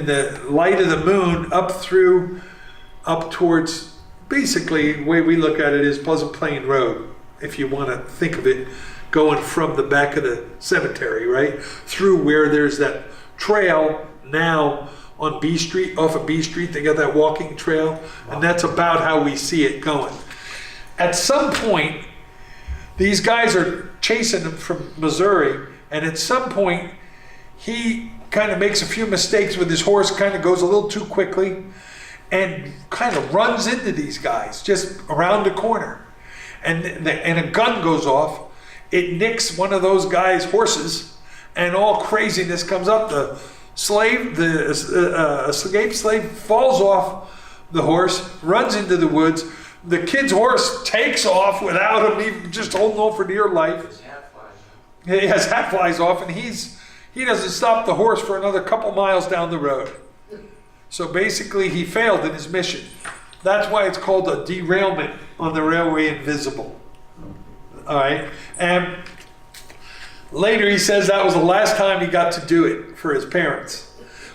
S1: the light of the moon up towards, basically, the way we look at it is Pleasant Plain Road, if you want to think of it, going from the back of the cemetery, right? Through where there's that trail now on B Street, off of B Street, they got that walking trail, and that's about how we see it going. At some point, these guys are chasing him from Missouri, and at some point, he kind of makes a few mistakes with his horse, kind of goes a little too quickly, and kind of runs into these guys just around the corner. And a gun goes off. It nicks one of those guys' horses, and all craziness comes up. The escaped slave falls off the horse, runs into the woods. The kid's horse takes off without him even just holding on for dear life.
S3: His hat flies.
S1: His hat flies off, and he doesn't stop the horse for another couple miles down the road. So basically, he failed in his mission. That's why it's called a derailment on the Railway Invisible. All right, and later he says that was the last time he got to do it for his parents.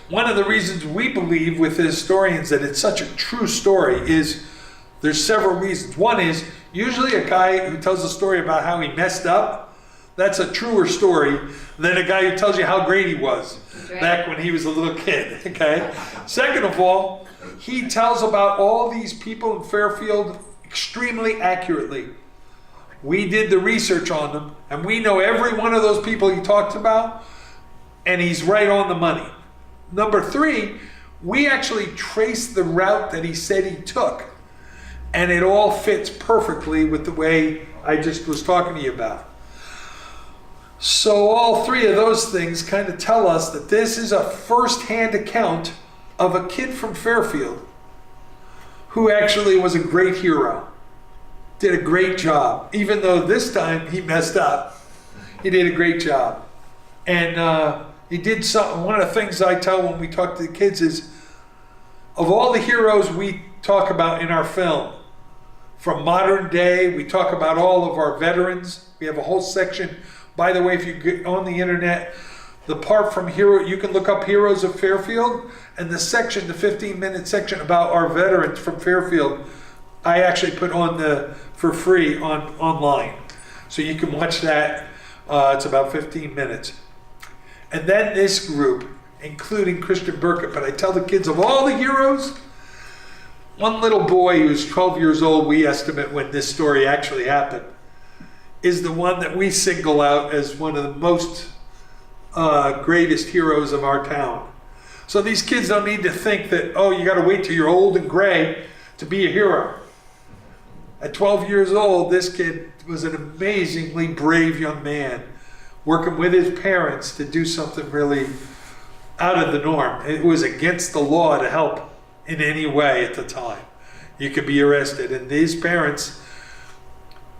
S1: One of the reasons we believe with the historians that it's such a true story is there's several reasons. One is usually a guy who tells a story about how he messed up, that's a truer story than a guy who tells you how great he was back when he was a little kid, okay? Second of all, he tells about all these people in Fairfield extremely accurately. We did the research on them, and we know every one of those people he talked about, and he's right on the money. Number three, we actually traced the route that he said he took, and it all fits perfectly with the way I just was talking to you about. So all three of those things kind of tell us that this is a first-hand account of a kid from Fairfield who actually was a great hero. Did a great job. Even though this time he messed up, he did a great job. And he did something. One of the things I tell when we talk to the kids is, of all the heroes we talk about in our film, from modern day, we talk about all of our veterans. We have a whole section. By the way, if you get on the internet, the part from Hero, you can look up Heroes of Fairfield, and the section, the 15-minute section about our veterans from Fairfield, I actually put on for free online. So you can watch that. It's about 15 minutes. And then this group, including Christian Burkett, but I tell the kids of all the heroes, one little boy who's 12 years old, we estimate when this story actually happened, is the one that we single out as one of the most greatest heroes of our town. So these kids don't need to think that, oh, you got to wait till you're old and gray to be a hero. At 12 years old, this kid was an amazingly brave young man, working with his parents to do something really out of the norm. It was against the law to help in any way at the time. You could be arrested, and these parents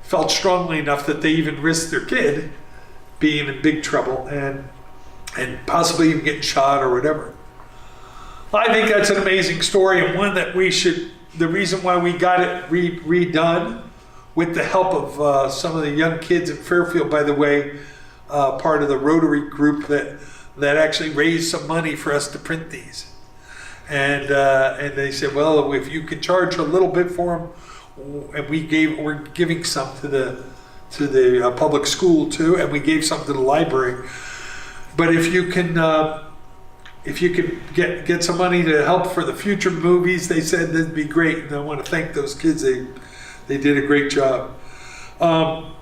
S1: felt strongly enough that they even risked their kid being in big trouble and possibly even getting shot or whatever. I think that's an amazing story, and one that we should, the reason why we got it redone with the help of some of the young kids in Fairfield, by the way, part of the Rotary group that actually raised some money for us to print these. And they said, well, if you could charge a little bit for them, and we're giving some to the public school too, and we gave some to the library. But if you can get some money to help for the future movies, they said that'd be great. And I want to thank those kids. They did a great job. But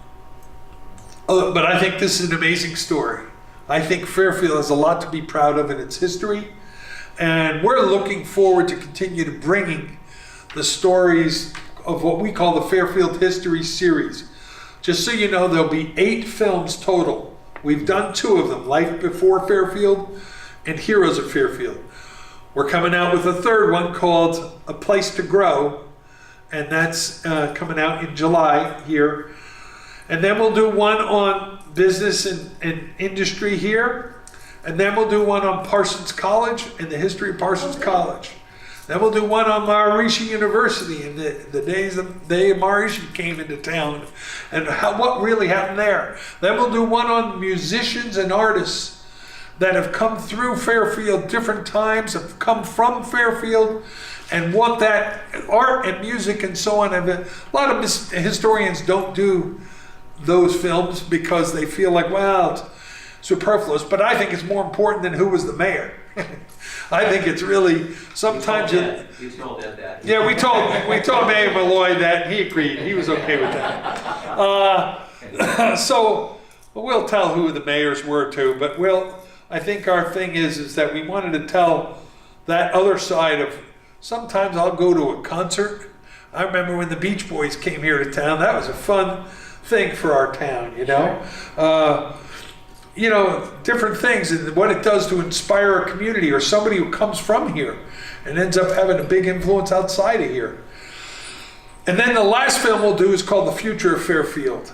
S1: I think this is an amazing story. I think Fairfield has a lot to be proud of in its history, and we're looking forward to continue to bringing the stories of what we call the Fairfield History Series. Just so you know, there'll be 8 films total. We've done 2 of them, Life Before Fairfield and Heroes of Fairfield. we're coming out with a third one called A Place to Grow, and that's coming out in July here. And then we'll do one on business and industry here. And then we'll do one on Parsons College and the history of Parsons College. Then we'll do one on Maharishi University and the day Maharishi came into town and what really happened there. Then we'll do one on musicians and artists that have come through Fairfield different times, have come from Fairfield, and what that art and music and so on. And a lot of historians don't do those films because they feel like, well, it's superfluous, but I think it's more important than who was the mayor. I think it's really sometimes.
S3: You told Ed that.
S1: Yeah, we told Mayor Malloy that, and he agreed. He was okay with that. So we'll tell who the mayors were too. But I think our thing is that we wanted to tell that other side of. Sometimes I'll go to a concert. I remember when the Beach Boys came here to town. That was a fun thing for our town, you know. You know, different things and what it does to inspire a community or somebody who comes from here and ends up having a big influence outside of here. And then the last film we'll do is called The Future of Fairfield.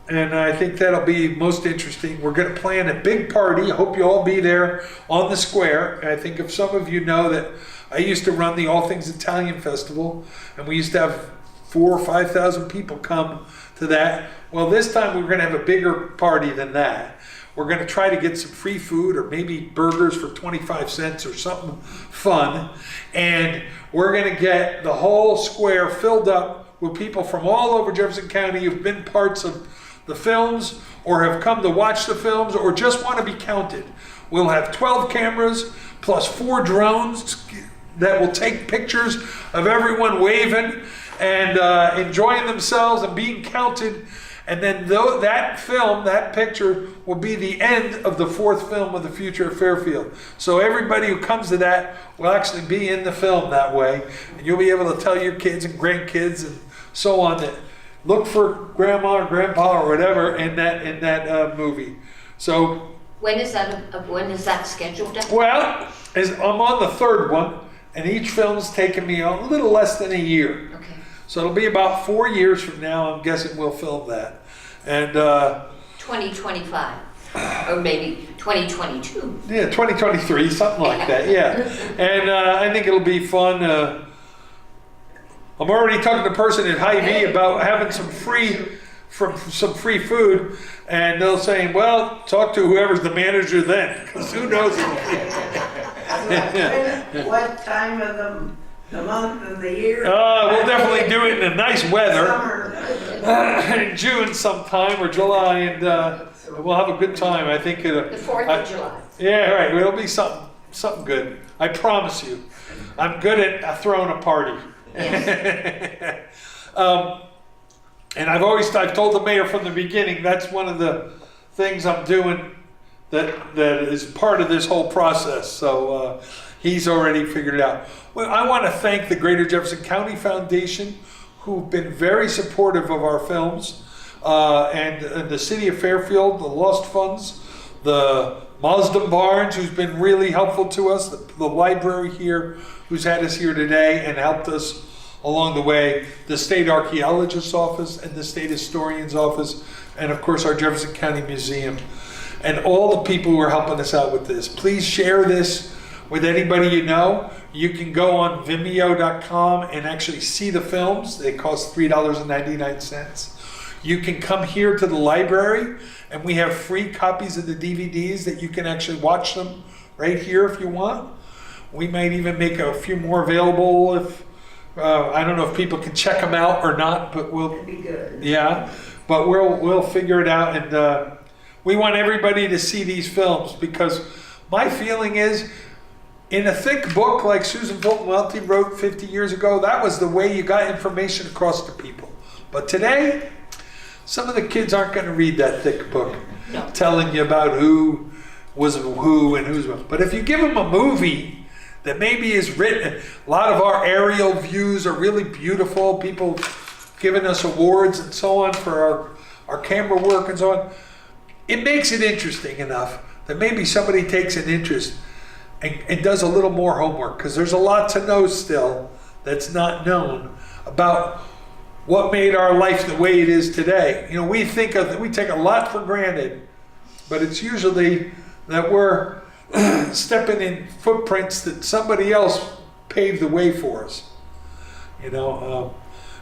S1: And I think that'll be most interesting. We're going to plan a big party. I hope you'll all be there on the square. And I think if some of you know that I used to run the All Things Italian Festival, and we used to have 4,000 or 5,000 people come to that. Well, this time we're going to have a bigger party than that. We're going to try to get some free food or maybe burgers for 25 cents or something fun. And we're going to get the whole square filled up with people from all over Jefferson County who've been parts of the films or have come to watch the films or just want to be counted. We'll have 12 cameras plus 4 drones that will take pictures of everyone waving and enjoying themselves and being counted. And then that picture will be the end of the 4th film of The Future of Fairfield. So everybody who comes to that will actually be in the film that way. And you'll be able to tell your kids and grandkids and so on that look for grandma or grandpa or whatever in that movie. So
S4: When is that scheduled?
S1: well, I'm on the 3rd one, and each film's taken me a little less than a year.
S4: Okay.
S1: So it'll be about 4 years from now, I'm guessing we'll film that. And
S4: 2025, or maybe 2022.
S1: yeah, 2023, something like that, yeah. And I think it'll be fun. I'm already talking to the person at Hy-Vee about having some free food, and they'll say, well, talk to whoever's the manager then, because who knows?
S5: What time of the month of the year?
S1: We'll definitely do it in the nice weather.
S5: Summer.
S1: In June sometime or July, and we'll have a good time. I think
S4: The 4th of July.
S1: Yeah, right. It'll be something good. I promise you. I'm good at throwing a party.
S4: Yes.
S1: And I've told the mayor from the beginning that's one of the things I'm doing that is part of this whole process. So he's already figured it out. Well, I want to thank the Greater Jefferson County Foundation, who've been very supportive of our films, and the city of Fairfield, the Lost Funds, the Mazda Barnes, who's been really helpful to us, the library here, who's had us here today and helped us along the way, the state archaeologist's office and the state historian's office, and of course our Jefferson County Museum, and all the people who are helping us out with this. Please share this with anybody you know. You can go on Vimeo.com and actually see the films. They cost $3.99. You can come here to the library, and we have free copies of the DVDs that you can actually watch them right here if you want. We might even make a few more available if, I don't know if people can check them out or not, but
S5: That'd be good.
S1: yeah, but we'll figure it out, and we want everybody to see these films, because my feeling is, in a thick book like Susan Fulton Welty wrote 50 years ago, that was the way you got information across to people. But today, some of the kids aren't going to read that thick book,
S4: No.
S1: telling you about who was who and who's what. But if you give them a movie that maybe is written, a lot of our aerial views are really beautiful, people giving us awards and so on for our camera work and so on, it makes it interesting enough that maybe somebody takes an interest. and does a little more homework, because there's a lot to know still that's not known about what made our life the way it is today. You know, we take a lot for granted, but it's usually that we're stepping in footprints that somebody else paved the way for us. You know,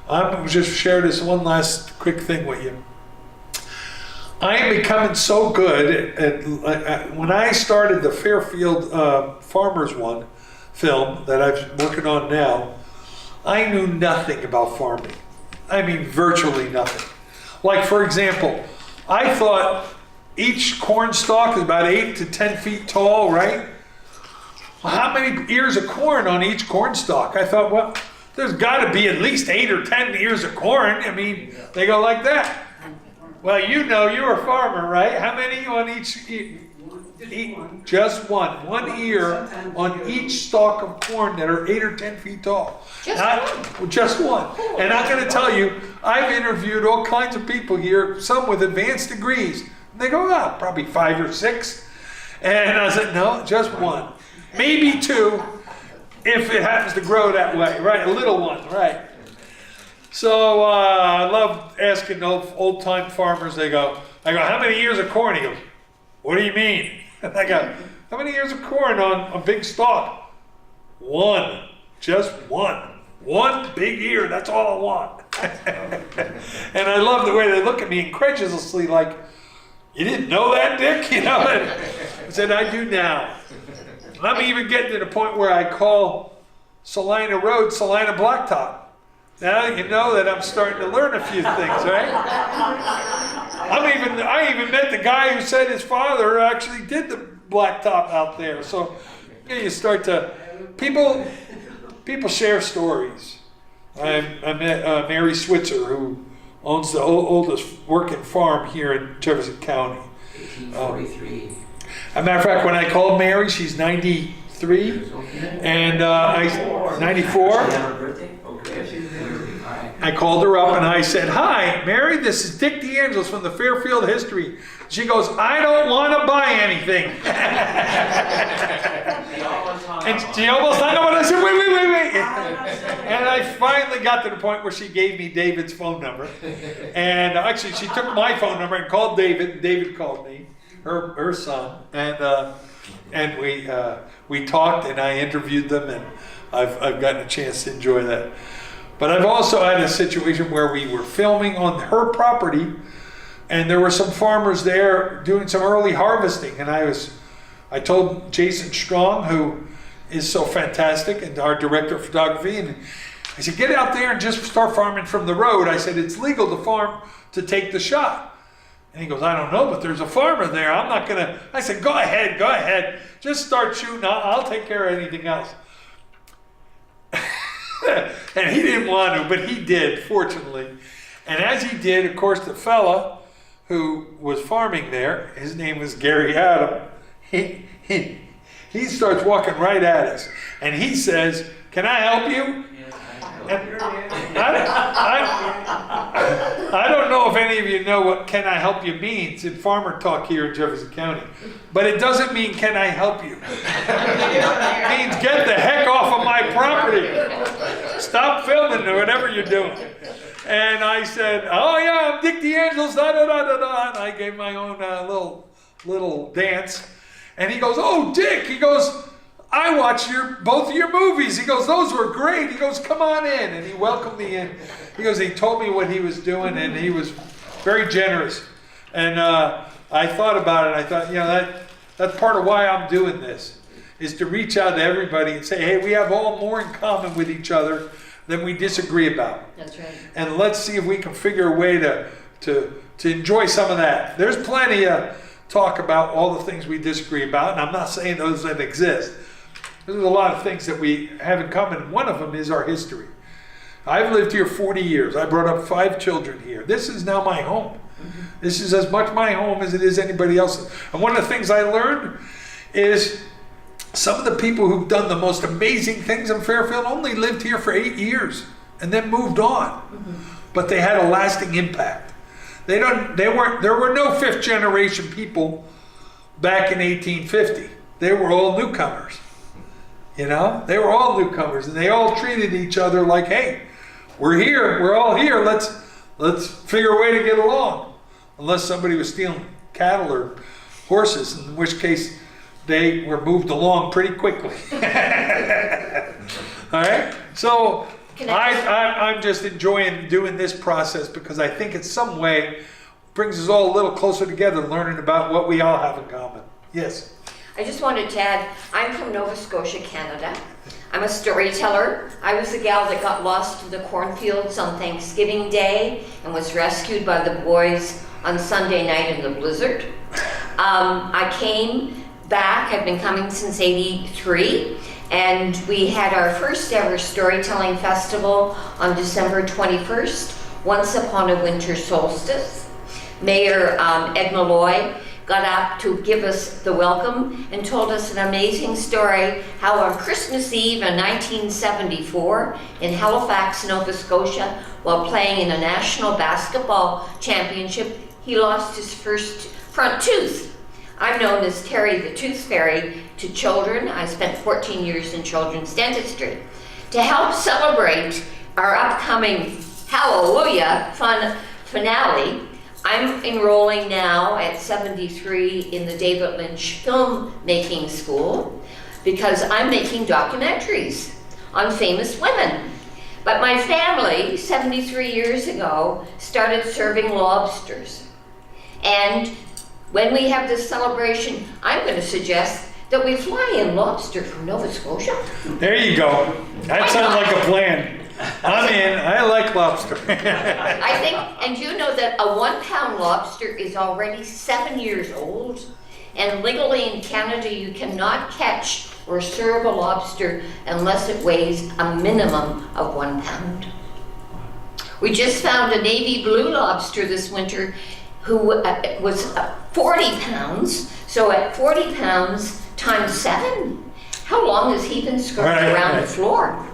S1: I'm just share this one last quick thing with you. I am becoming so good at when I started the Fairfield Farmers one film that I'm working on now, I knew nothing about farming. I mean, virtually nothing. Like, for example, I thought each corn stalk is about 8 to 10 feet tall, right? Well, how many ears of corn on each corn stalk? I thought, well, there's got to be at least 8 or 10 ears of corn. I mean, they go like that. Well, you know, you're a farmer, right? How many on each? Just one. One ear on each stalk of corn that are 8 or 10 feet tall. Just one. And I'm going to tell you, I've interviewed all kinds of people here, some with advanced degrees. And they go, oh, probably 5 or 6. And I said, no, just one. Maybe 2, if it happens to grow that way, right? A little one, right? So I love asking old-time farmers. I go, how many ears of corn? He goes, what do you mean? I go, how many ears of corn on a big stalk? 1, just 1. 1 big ear, that's all I want. And I love the way they look at me incredulously, like, you didn't know that, Dick? You know? I said, I do now. I'm even getting to the point where I call Salina Road Salina Blacktop. Now you know that I'm starting to learn a few things, right? I even met the guy who said his father actually did the blacktop out there. So you start to people share stories. I met Mary Switzer, who owns the oldest working farm here in Jefferson County.
S3: 1843.
S1: As a matter of fact, when I called Mary, she's 93, and 94. I called her up and I said, hi, Mary, this is Dick DeAngelis from the Fairfield History. She goes, I don't want to buy anything. And she almost hung up and I said, wait. And I finally got to the point where she gave me David's phone number. And actually, she took my phone number and called David. And David called me, her son. And we talked and I interviewed them, and I've gotten a chance to enjoy that. But I've also had a situation where we were filming on her property, and there were some farmers there doing some early harvesting. And I told Jason Strong, who is so fantastic, and our director of photography, and I said, get out there and just start farming from the road. I said, it's legal to farm to take the shot. And he goes, I don't know, but there's a farmer there. I'm not going to. I said, go ahead. Just start shooting. I'll take care of anything else. And he didn't want to, but he did, fortunately. And as he did, of course, the fella who was farming there, his name was Gary Adam, he starts walking right at us. And he says, can I help you? And I don't know if any of you know what "can I help you" means in farmer talk here in Jefferson County, but it doesn't mean "can I help you." It means get the heck off of my property. Stop filming or whatever you're doing. And I said, oh yeah, I'm Dick DeAngelis, da-da-da-da-da. And I gave my own little dance. And he goes, oh, Dick, he goes, I watched both of your movies. He goes, those were great. He goes, come on in. And he welcomed me in. He goes, he told me what he was doing, and he was very generous. And I thought about it. I thought, that's part of why I'm doing this, is to reach out to everybody and say, hey, we have all more in common with each other than we disagree about.
S4: That's right.
S1: And let's see if we can figure a way to enjoy some of that. There's plenty of talk about all the things we disagree about, and I'm not saying those that exist. There's a lot of things that we have in common. One of them is our history. I've lived here 40 years. I brought up 5 children here. This is now my home. This is as much my home as it is anybody else's. And one of the things I learned is some of the people who've done the most amazing things in Fairfield only lived here for 8 years and then moved on. But they had a lasting impact. There were no 5th generation people back in 1850. They were all newcomers. You know, they were all newcomers, and they all treated each other like, hey, we're here, we're all here. Let's figure a way to get along. Unless somebody was stealing cattle or horses, in which case they were moved along pretty quickly. All right, so I'm just enjoying doing this process because I think in some way brings us all a little closer together, learning about what we all have in common. Yes.
S4: I just wanted to add, I'm from Nova Scotia, Canada. I'm a storyteller. I was the gal that got lost in the cornfields on Thanksgiving Day and was rescued by the boys on Sunday night in the blizzard. I came back, I've been coming since '83, and we had our first ever storytelling festival on December 21st, once upon a winter solstice. Mayor Ed Malloy got up to give us the welcome and told us an amazing story how on Christmas Eve in 1974 in Halifax, Nova Scotia, while playing in a national basketball championship, he lost his first front tooth. I'm known as Terry the Tooth Fairy to children. I spent 14 years in children's dentistry. To help celebrate our upcoming Hallelujah finale, I'm enrolling now at 73 in the David Lynch Filmmaking School because I'm making documentaries on famous women. But my family, 73 years ago, started serving lobsters. And when we have this celebration, I'm going to suggest that we fly in lobster from Nova Scotia.
S1: There you go. That sounds like a plan. I'm in. I like lobster.
S4: I think, and you know that a 1 pound lobster is already 7 years old, and legally in Canada you cannot catch or serve a lobster unless it weighs a minimum of 1 pound. We just found a navy blue lobster this winter who was 40 pounds, so at 40 pounds times 7, how long has he been skirting around the floor?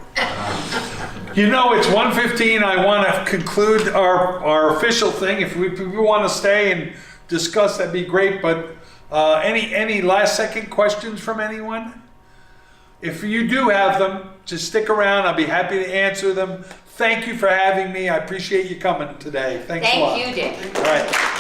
S1: You know, it's 1:15. I want to conclude our official thing. If we want to stay and discuss, that'd be great. But any last second questions from anyone? If you do have them, just stick around. I'll be happy to answer them. Thank you for having me. I appreciate you coming today. Thanks a lot.
S4: Thank you, Dick.
S1: All right.